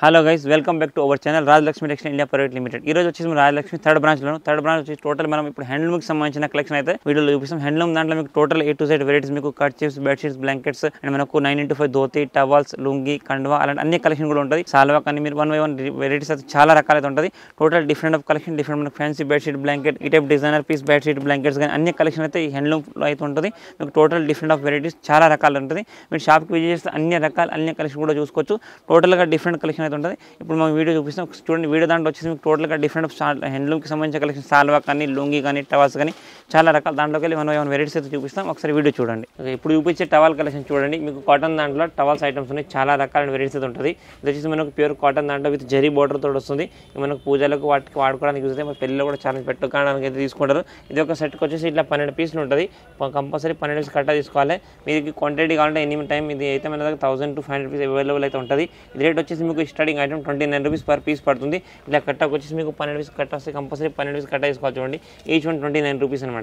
Hello guys, welcome back to our channel Rajalakshmi textile India private limited. ఈ రోజు వచ్చేసి Rajalakshmi third branch వచ్చి total మనం ఇప్పుడు హ్యాండ్లూమ్ కి సంబంధించిన కలెక్షన్ అయితే వీడియోలో చూపిస్తాం. హ్యాండ్లూమ్ దాంట్లో మీకు total A to Z varieties మీకు cut chips, bedsheets, blankets and మనకు 9x5 ధోతి, టవల్స్, లుంగి, కండువా అలాంటి అన్ని కలెక్షన్ కూడా ఉంటుంది. సాల్వా కానీ మీరు 1 by 1 వెరైటీస్ అయితే చాలా రకాలైతే ఉంటుంది. Total different of collection, different మనకు ఫ్యాన్సీ బెడ్షీట్, బ్లాంకెట్, ఈ type designer piece bedsheet, blankets కానీ అన్ని కలెక్షన్ అయితే ఈ హ్యాండ్లూమ్ లో అయితే ఉంటుంది. మీకు టోటల్ డిఫరెంట్ ఆఫ్ వెరైటీస్ చాలా రకాలు ఉంటుంది. మీరు షాప్కి విజిట్ చేస్తే అన్ని కలెక్షన్ కూడా చూసుకోవచ్చు. టోటల్గా డిఫరెంట్ కలెక్షన్ అయితే ఉంటుంది. ఇప్పుడు మనం వీడియో చూపిస్తాం చూడండి. వీడియో దాంట్లో వచ్చేసి మీకు టోటల్గా డిఫరెంట్ హ్యాండ్లూమ్కి సంబంధించిన కలెక్షన్ సాల్వా కానీ, లుంగి కానీ, టవల్స్ కానీ చాలా రకాల దాంట్లోకి వెళ్ళి 1 by 1 వెరైటీస్ అయితే చూపిస్తాం. ఒకసారి వీడియో చూడండి. ఇప్పుడు చూపించే టవల్ కలెక్షన్ చూడండి. మీకు కాటన్ దాంట్లో టవల్స్ ఐటమ్స్ ఉన్నాయి. చాలా రకాల వెరైటీస్ అయితే ఉంటుంది. ఇది వచ్చేసి మనకు ప్యూర్ కాటన్ దాంట్లో విత్ జరీ బోర్డర్ తోటి వస్తుంది. మనకు పూజలకు వాటికి వాడుకోవడానికి యూజ్ అవుతాయి. పెళ్ళిలో కూడా చాలా పెట్టుకోవడానికి అయితే తీసుకుంటారు. ఇది ఒక సెట్కి వచ్చేసి ఇట్లా 12 పీసులు ఉంటుంది. కంపల్సరీ 12 పీస్ కట్ట తీసుకోవాలి. మీకు క్వాంటిటీ కావాలంటే ఎనీ టైం ఇది అయితే మన దగ్గర 1000 to 500 రూపీస్ అవైలబుల్ అయితే ఉంటుంది. ఇది రేట్ వచ్చేసి మీకు starting item 29 rupees per piece పడుతుంది. ఇలా కట్టకు వచ్చేసి మీకు 12 పీస్ కట్ట వస్తే కంపల్సరీ 12 పీస్ కట్ట తీసుకోవాలి. చూడండి, ఈచ్ వన్ 29 రూపీస్ అనమాట.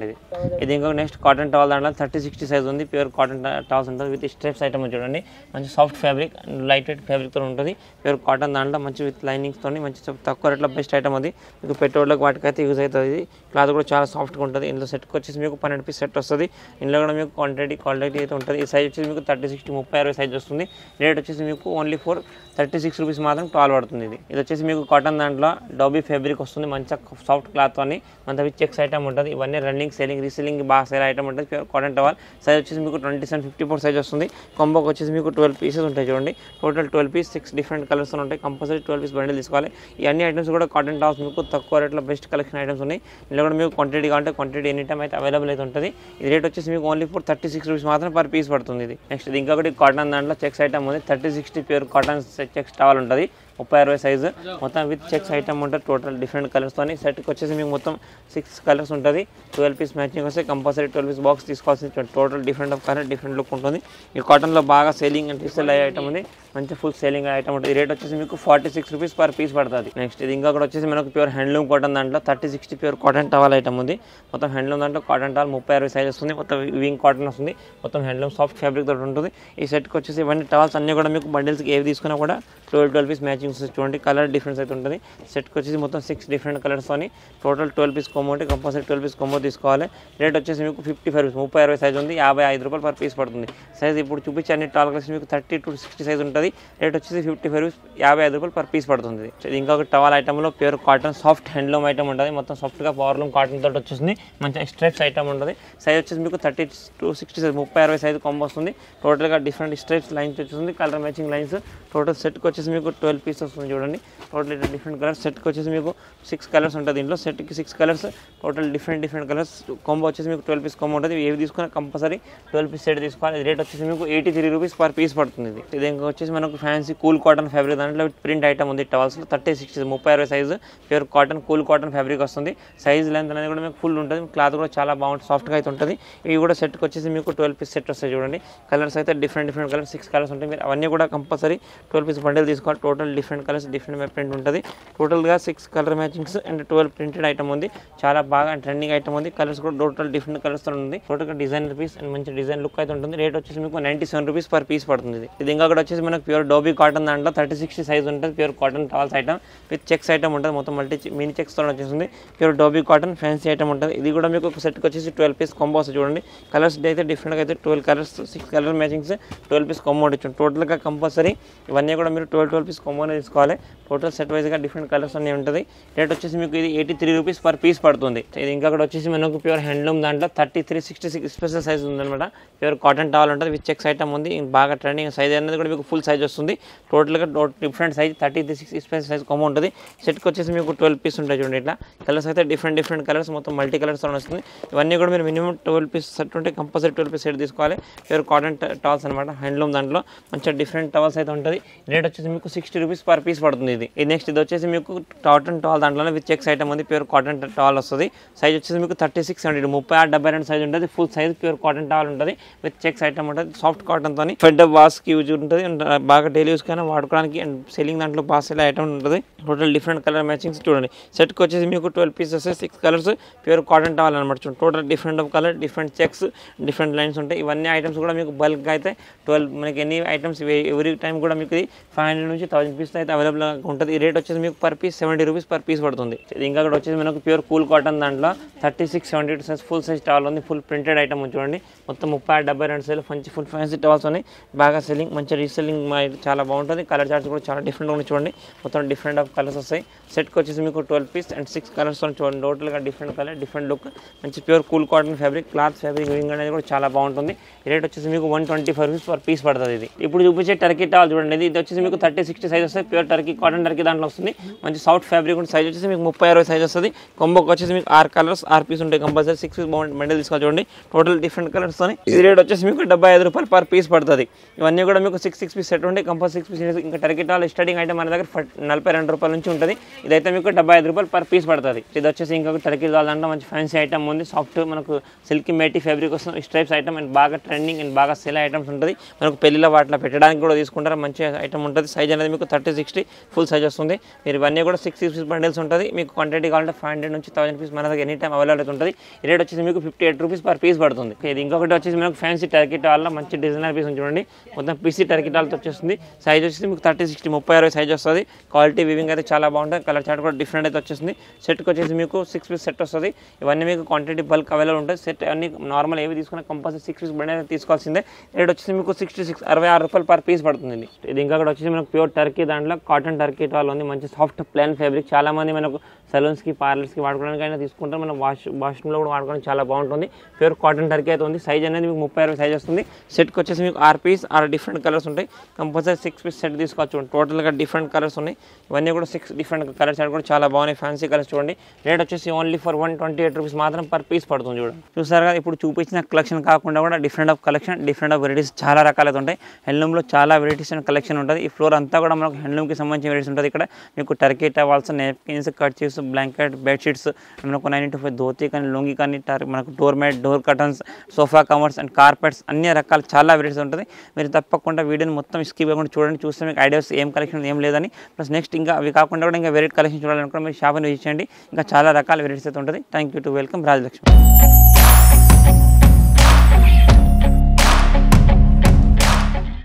ఇది ఇంకొక నెక్స్ట్ కాటన్ టవల్ దాంట్లో 30-60 సైజ్ ఉంది. ప్యూర్ కాటన్ టవల్స్ ఉంటుంది విత్ స్ట్రెప్స్ ఐటమ్ చూడండి. మంచి సాఫ్ట్ ఫ్యాబ్రిక్, లైట్ వెయిట్ ఫ్యాబ్రిక్తో ఉంటుంది. ప్యూర్ కాటన్ దాంట్లో మంచి విత్ లైనింగ్స్తో మంచి తక్కువ రేట్లో బెస్ట్ ఐటమ్ అది. మీకు పెట్రోల్కి వాటికైతే యూజ్ అవుతుంది. క్లాత్ కూడా చాలా సాఫ్ట్గా ఉంటుంది. ఇందులో సెట్కి వచ్చేసి మీకు 12 పీస్ సెట్ వస్తుంది. ఇందులో కూడా మీకు క్వాలిటీ అయితే ఉంటుంది. ఈ సైజ్ వచ్చేసి మీకు 30-60 30-60 సైజ్ వస్తుంది. రేట్ వచ్చేసి మీకు ఓన్లీ ఫర్ 36 రూపీస్ మాత్రం 12 పడుతుంది. ఇది వచ్చేసి మీకు కాటన్ దాంట్లో డోబీ ఫ్యాబ్రిక్ వస్తుంది. మంచిగా సాఫ్ట్ క్లాత్ అని మంచి విత్ చెక్స్ ఐటమ్ ఉంటుంది. ఇవన్నీ రన్నింగ్ సేలింగ్ రీసెలింగ్ బాగా సేల్ ఐటమ్ ఉంటుంది. ప్యూర్ కాటన్ టవల్ సైజ్ వచ్చేసి మీకు 27-54 సైజ్ వస్తుంది. కాంబోకి వచ్చేసి మీకు 12 పీసెస్ ఉంటాయి. చూడండి, టోటల్ 12 పీస్ 6 డిఫరెంట్ కలర్స్ ఉంటాయి. కంపల్సరీ 12 పీస్ బండిల్ తీసుకోవాలి. ఈ అన్ని ఐటమ్స్ కూడా కాటన్ టవల్స్ మీకు తక్కువ రేట్లో బెస్ట్ కలెక్షన్ ఐటమ్స్ ఉన్నాయి. ఇందులో కూడా మీకు క్వాంటిటీ కావాలంటే క్వాంటిటీ ఎనీ టైం అయితే అవైలబుల్ అయితే ఉంటుంది. ఇది రేట్ వచ్చేసి మీకు ఓన్లీ ఫర్ 36 రూపీస్ మాత్రం పర్ పీస్ పడుతుంది. ఇది నెక్స్ట్ ఇది ఇంకొకటి కాటన్ దాంట్లో చెక్స్ ఐటమ్ ఉంది. 30-60 ప్యూర్ కాటన్ చెక్స్ టవల్ ఉంటుంది. 30-60 సైజు మొత్తం విత్ చెక్స్ ఐటమ్ ఉంటుంది. టోటల్ డిఫరెంట్ కలర్స్తో సెట్కి వచ్చేసి మీకు మొత్తం 6 కలర్స్ ఉంటుంది. 12 పీస్ మ్యాచింగ్ వస్తే కంపల్సరీ 12 పీస్ బాక్స్ తీసుకోవాల్సింది. Total different of colour, different look ఉంటుంది. ఈ కాటన్లో బాగా సేలింగ్ అంటే రీసెల్ అయ్యే ఐటమ్ ఉంది. మంచి ఫుల్ సేలింగ్ ఐటమ్ ఉంటుంది. రేట్ వచ్చేసి మీకు 46 రూపీస్ పర్ పీస్ పడుతుంది. నెక్స్ట్ ఇది ఇంకొకటి వచ్చేసి మనకు ప్యూర్ హ్యాండ్లూమ్ కాటన్ దాంట్లో 30-60 ప్యూర్ కాటన్ టవల్ ఐటమ్ ఉంది. మొత్తం హ్యాండ్లూమ్ దాంట్లో కాటన్ టవల్ 30-60 సైజ్ వస్తుంది. మొత్తం వింగ్ కాటన్ వస్తుంది. మొత్తం హ్యాండ్లూమ్ సాఫ్ట్ ఫ్యాబ్రిక్ తోటి ఉంటుంది. ఈ సెట్కి వచ్చేసి ఇవన్నీ టవల్స్ అన్నీ కూడా మీకు బండిల్స్కి ఏవి తీసుకున్నా కూడా 12 పీస్ మ్యాచింగ్ వస్తుంది. చూడండి, కలర్ డిఫరెన్స్ అయితే ఉంటుంది. సెట్కి వచ్చేసి మొత్తం 6 డిఫరెంట్ కలర్స్తోని టోటల్ 12 పీస్ కొమ్మో ఉంటే కంపల్సరీ 12 పీస్ కొమ్మో తీసుకోవాలి. రేట్ వచ్చేసి మీకు 55 రూపీస్ 30-60 సైజ్ ఉంది. 55 రూపాయలు పర్ పీస్ పడుతుంది. సైజ్ ఇప్పుడు చూపించే అన్ని టాల్ కలెక్షన్ మీకు 30 to 60 సైజ్ ఉంటుంది. రేట్ వచ్చేసి 55 రూపీస్ 55 రూపాయలు పర్ పీస్ పడుతుంది. ఇది ఇంకొక టవల్ ఐటమ్లో pure cotton soft handloom item ఉంటుంది. మొత్తం సాఫ్ట్గా పవర్లూమ్ కాటన్ తోటి వచ్చేసింది. మంచి స్ట్రైప్స్ ఐటమ్ ఉంటుంది. సైజ్ వచ్చేసి మీకు 30 to 60 సైజ్ 30-60 సైజ్ కొమ్మ వస్తుంది. టోటల్గా డిఫరెంట్ స్ట్రైప్స్ లైన్స్ వచ్చేసింది. Colour matching lines. టోటల్ సెట్కి వచ్చేసి మీకు 12 పీస్ వస్తుంది. చూడండి, టోటల్ డిఫరెంట్ కలర్స్. సెట్కి వచ్చేసి మీకు 6 కలర్స్ ఉంటుంది. దీంట్లో సెట్కి 6 colours total different colours. Combo వచ్చేసి మీకు 12 పీస్ కాంబో ఉంటుంది. ఏవి తీసుకున్నా కంపల్సరీ 12 పీస్ సెట్ తీసుకోవాలి. రేట్ వచ్చేసి మీకు 83 రూపీస్ పర్ పీస్ పడుతుంది. ఇది ఇంకా వచ్చేసి మనకు ఫ్యాన్సీ కూల్ కాటన్ ఫ్యాబ్రిక్ దాంట్లో ప్రింట్ ఐటమ్ ఉంది. టవల్స్లో 30-60 30-60 size pure cotton cool cotton fabric వస్తుంది. సైజ్ లెంత్ అనేది కూడా మీకు ఫుల్ ఉంటుంది. క్లాత్ కూడా చాలా బాగుంటుంది, సాఫ్ట్గా అయితే ఉంటుంది. ఇవి కూడా సెట్కి వచ్చేసి మీకు 12 పీస్ సెట్ వస్తాయి. చూడండి, కలర్స్ అయితే డిఫరెంట్ కలర్స్ 6 కలర్స్ ఉంటాయి. మీరు అవన్నీ కూడా కంపల్సరీ 12 పీస్ బండిల్ తీసుకోవాలి. Total different colours, different print ఉంటుంది. టోటల్గా 6 colour matchings and 12 printed item ఉంది. చాలా బాగా ట్రెండింగ్ ఐటమ్ ఉంది. కలర్స్ కూడా టోటల్ డిఫరెంట్ కలర్స్తో ఉంది. టోటల్గా డిజైనర్ పీస్ అండ్ మంచి డిజైన్ లుక్ అయితే ఉంటుంది. రేట్ వచ్చేసి మీకు 97 రూపీస్ పర్ పీస్ పడుతుంది. ఇది ఇంకా వచ్చేసి మనకు ప్యూర్ డోబీ కాటన్ దాంట్లో 30-60 సైజ్ ఉంటుంది. Pure cotton towels item with checks item ఉంటుంది. మొత్తం మినీ చెక్స్తో వచ్చేసింది. Pure dobby cotton fancy item ఉంటుంది. ఇది కూడా మీకు ఒక సెట్కి వచ్చేసి 12 పీస్ కాంబో వస్తుంది. చూడండి, కలర్స్ అయితే డిఫరెంట్గా అయితే 12 colours 6 colour matchings 12 piece combo ఉంటుంది. టోటల్గా కంపల్సరీ ఇవన్నీ కూడా మీరు 12 పీస్ కాంబోనే తీసుకోవాలి. టోటల్ సెట్ వైజ్గా డిఫరెంట్ కలర్స్ అన్నీ ఉంటుంది. రేట్ వచ్చేసి మీకు ఇది 83 రూపీస్ పర్ పీస్ పడుతుంది. ఇది ఇంకా వచ్చేసి మనకు ప్యూర్ హ్యాండ్లూమ్ దాంట్లో 33-66 స్పెషల్ సైజ్ ఉందన్నమాట. ప్యూర్ కాటన్ టవల్ ఉంటుంది విత్ చెక్స్ ఐటమ్ ఉంది. బాగా ట్రెండింగ్ సైజ్ అనేది కూడా మీకు ఫుల్ సైజ్ వస్తుంది. టోటల్గా డిఫరెంట్ సైజ్ 33-66 స్పెషల్ సైజ్ కొమ్మ ఉంటుంది. సెట్కి వచ్చేసి మీకు 12 పీస్ ఉంటాయి. చూడండి, ఇట్లా కలర్స్ అయితే డిఫరెంట్ కలర్స్ మొత్తం మల్టీ కలర్స్తో వస్తుంది. ఇవన్నీ కూడా మీరు మినిమం 12 పీస్ సెట్ ఉంటే కంపల్సరీ 12 పీస్ సెట్ తీసుకోవాలి. ప్యూర్ కాటన్ టవల్స్ అనమాట. హ్యాండ్లూమ్ దాంట్లో మంచిగా డిఫరెంట్ టవల్స్ అయితే ఉంటుంది. రేట్ వచ్చేసి మీకు 60 రూపీస్ పర్ పీస్ పడుతుంది. ఇది నెక్స్ట్ ఇది వచ్చేసి మీకు కాటన్ టవల్ దాంట్లో విత్ చెక్స్ ఐటమ్ ఉంది. ప్యూర్ కాటన్ టవల్ వస్తుంది. సైజ్ వచ్చేసి మీకు 36-72 36-72 సైజ్ ఉంటుంది. Full size pure cotton towel ఉంటుంది విత్ చెక్స్ ఐటమ్ ఉంటుంది. సాఫ్ట్ కాటన్తో ఫెడ్ వాష్కి యూజ్ ఉంటుంది. బాగా డైలీ యూస్ కైనా వాడుకోవడానికి అండ్ సెల్లింగ్ దాంట్లో బాగా సెల్ ఐటమ్ ఉంటుంది. Total different colour matchings. చూడండి, సెట్కి వచ్చేసి మీకు 12 pieces 6 colours pure cotton towel అనమాట. చూడండి, total different of colour, different checks, different lines ఉంటాయి. ఇవన్నీ ఐటమ్స్ కూడా మీకు బల్క్గా అయితే 12 మనకి ఎన్ని ఐటమ్స్ ఎవ్రీ టైం కూడా మీకు 500 నుంచి 1000 పీస్ పీస్లో అయితే అవైలబుల్ ఉంటుంది. ఈ రేట్ వచ్చేసి మీకు per piece 70 rupees per piece పడుతుంది. ఇంకా ఇక్కడ వచ్చేసి మనకు ప్యూర్ కూల్ కాటన్ దాంట్లో 36-72 సైజ్ ఫుల్ సైజ్ టవల్ ఉంది. ఫుల్ ప్రింటెడ్ ఐటమ్ చూడండి. మొత్తం 36-72 సైజ్ మంచి ఫుల్ ఫ్యాన్సీ టవల్స్ ఉన్నాయి. బాగా సెల్లింగ్, మంచి రీసెల్లింగ్ చాలా బాగుంటుంది. కలర్ చార్ట్స్ కూడా చాలా డిఫరెంట్ ఉంది చూడండి. మొత్తం డిఫరెంట్ ఆఫ్ కలర్స్ వస్తాయి. సెట్కి వచ్చేసి మీకు 12 పీస్ అండ్ 6 కలర్స్ చూడండి. టోటల్గా డిఫరెంట్ కలర్, డిఫరెంట్ లుక్, మంచి pure cool cotton fabric, cloth fabric wing అనేది కూడా చాలా బాగుంటుంది. ఈ రేట్ వచ్చేసి మీకు 125 రూపీస్ పర్ పీస్ పడుతుంది. ఇది ఇప్పుడు చూపించే టర్కీ టవల్ చూడండి. ఇది వచ్చేసి మీకు 30-60 సైజ్ వస్తుంది. ప్యూర్ టర్కీ కాటన్ టర్కీ దాంట్లో వస్తుంది. మంచి సాఫ్ట్ ఫ్యాబ్రిక్ ఉంటుంది. సైజ్ వచ్చేసి మీకు 30-60 సైజ్ వస్తుంది. కొంబోకి వచ్చేసి మీకు 6 కలర్స్ 6 పీస్ ఉంటాయి కంపల్సరీ. 6 పీస్ బండిల్ తీసుకోవాలి చూడండి. Total different colours. ఈ రేట్ వచ్చేసి మీకు 75 రూపాయలు పర్ పీస్ పడుతుంది. ఇవన్నీ కూడా మీకు 6 పీస్ సెట్ ఉంటాయి కంపల్సరీ. 6 పీస్. ఇంకా టర్కీ టవల్ స్టార్టింగ్ ఐటమ్ మన దగ్గర 42 రూపాయల నుంచి ఉంటుంది. ఇదైతే మీకు 75 రూపాయలు పర్ పీస్ పడుతుంది. ఇది వచ్చేసి ఇంకొక టర్కీ టవల్ దాంట్లో మంచి ఫ్యాన్సీ ఐటమ్ ఉంది. సాఫ్ట్ మనకు సిల్కీ మేటీ ఫ్యాబ్రిక్ వస్తుంది. స్ట్రైప్స్ ఐటమ్ అండ్ బాగా ట్రెండింగ్ అండ్ బాగా సేల్ ఐటమ్స్ ఉంటుంది. మనకు పెళ్లిలో వాటిలో పెట్టడానికి కూడా తీసుకుంటారు. మంచి ఐటమ్ ఉంటుంది. సైజ్ అనేది మీకు 30-60 ఫుల్ సైజ్ వస్తుంది. మీరు ఇవన్నీ కూడా 6 పీస్ బండిల్స్ ఉంటుంది. మీకు క్వాంటిటీ కావాలంటే 500 నుంచి 1000 పీస్ మన దగ్గర ఎనీ టైం అవైలబుల్ ఉంటుంది. ఈ రేట్ వచ్చేసి మీకు 58 రూపీస్ పర్ పీస్ పడుతుంది. ఇది ఇంకొకటి వచ్చేసి మనకు ఫ్యాన్సీ టర్కీ టవల్ మంచి డిజైనర్ పీస్ చూడండి. మొత్తం పీసీ టర్కీ టవల్తో వచ్చేస్తుంది. సైజ్ వచ్చేసి మీకు 30-60 30-60 సైజ్ వస్తుంది. క్వాలిటీ వివింగ్ అయితే చాలా బాగుంటుంది. కలర్ చార్ట్ కూడా డిఫరెంట్ అయితే వచ్చేస్తుంది. సెట్కి వచ్చేసి మీకు 6 పీస్ సెట్ వస్తుంది. ఇవన్నీ మీకు క్వాంటిటీ బల్క్ అవైలబుల్ ఉంటుంది. సెట్ అన్ని నార్మల్ ఏవి తీసుకున్నా కంపల్సరీ 6 పీస్ బండి అయితే తీసుకోవాల్సిందే. రేట్ వచ్చేసి మీకు 66 రూపాయలు పర్ పీస్ పడుతుంది. ఇది ఇంకొకటి వచ్చేసి మనకు ప్యూర్ టర్కీ దాంట్లో కాటన్ టర్కీ టవల్ ఉంది. మంచి సాఫ్ట్ ప్లెయిన్ ఫ్యాబ్రిక్. చాలా మంది మనకు సలూన్స్కి పార్లర్స్కి వాడుకోవడానికి అయినా తీసుకుంటారు. మనం వాష్రూమ్లో కూడా వాడుకోవడానికి చాలా బాగుంటుంది. ప్యూర్ కాటన్ టర్కీ అయితే ఉంది. సైజ్ అనేది మీకు 30 సైజ్ వస్తుంది. సెట్కి వచ్చేసి మీకు 6 పీస్ 6 డిఫరెంట్ కలర్స్ ఉంటాయి. కంపల్సరీ 6 పీస్ సెట్ తీసుకోవచ్చు. టోటల్గా డిఫరెంట్ కలర్స్ ఉన్నాయి. ఇవన్నీ కూడా 6 డిఫరెంట్ కలర్స్ కూడా చాలా బాగున్నాయి. ఫ్యాన్సీ కలర్స్ చూడండి. రేట్ వచ్చేసి ఓన్లీ ఫర్ 128 రూపీస్ మాత్రం పర్ పీస్ పడుతుంది. చూడండి చూసారు కదా. ఇప్పుడు చూపించిన కలెక్షన్ కాకుండా కూడా different of collection, different of varieties చాలా రకాలైతే ఉంటాయి. హ్యాండ్లూమ్లో చాలా వెరైటీస్ అండ్ కలెక్షన్ ఉంటుంది. ఈ ఫ్లోర్ అంతా కూడా మనకు హ్యాండ్లూమ్కి సంబంధించిన వెరైటీస్ ఉంటుంది. ఇక్కడ మీకు Turkey towels, napkins, kerchiefs, blanket, bedsheets, మనకు 9-5 ధోతి కానీ, లొంగి కానీ, మనకు door mat, door curtains, sofa covers and carpets అన్ని రకాల చాలా వెరైటీస్ ఉంటుంది. మీరు తప్పకుండా వీడియోని మొత్తం స్కిప్ అవ్వకుండా చూడండి. చూస్తే మీకు ఐడియాస్ ఏం కలెక్షన్ ఏం లేదని. ప్లస్ నెక్స్ట్ ఇంకా అవి కాకుండా కూడా ఇంకా వెరైటీ కలెక్షన్ చూడాలనుకుంటే మీరు షాప్ని విజిట్ చేయండి. ఇంకా చాలా రకాల వెరైటీస్ అయితే ఉంటుంది. Thank you to welcome Rajalakshmi.